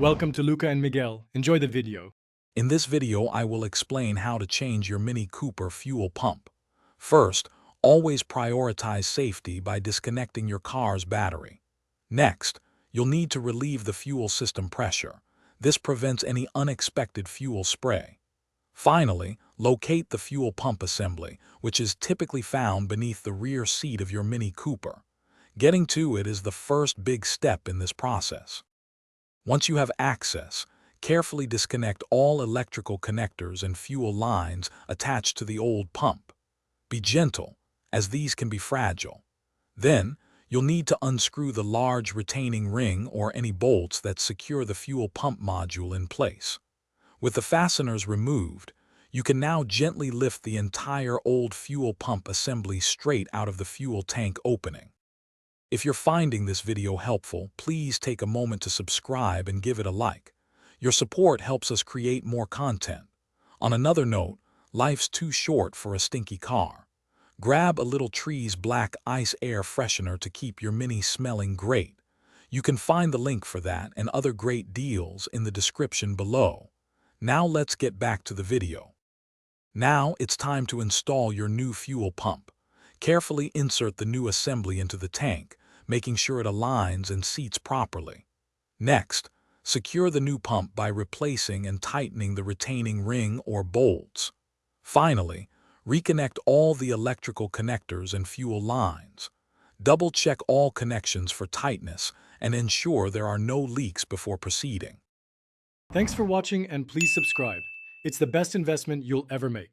Welcome to Luca and Miguel. Enjoy the video. In this video, I will explain how to change your Mini Cooper fuel pump. First, always prioritize safety by disconnecting your car's battery. Next, you'll need to relieve the fuel system pressure. This prevents any unexpected fuel spray. Finally, locate the fuel pump assembly, which is typically found beneath the rear seat of your Mini Cooper. Getting to it is the first big step in this process. Once you have access, carefully disconnect all electrical connectors and fuel lines attached to the old pump. Be gentle, as these can be fragile. Then, you'll need to unscrew the large retaining ring or any bolts that secure the fuel pump module in place. With the fasteners removed, you can now gently lift the entire old fuel pump assembly straight out of the fuel tank opening. If you're finding this video helpful, please take a moment to subscribe and give it a like. Your support helps us create more content. On another note, life's too short for a stinky car. Grab a little Tree's Black Ice Air Freshener to keep your Mini smelling great. You can find the link for that and other great deals in the description below. Now let's get back to the video. Now it's time to install your new fuel pump. Carefully insert the new assembly into the tank, making sure it aligns and seats properly. Next, secure the new pump by replacing and tightening the retaining ring or bolts. Finally, reconnect all the electrical connectors and fuel lines. Double-check all connections for tightness and ensure there are no leaks before proceeding. Thanks for watching and please subscribe. It's the best investment you'll ever make.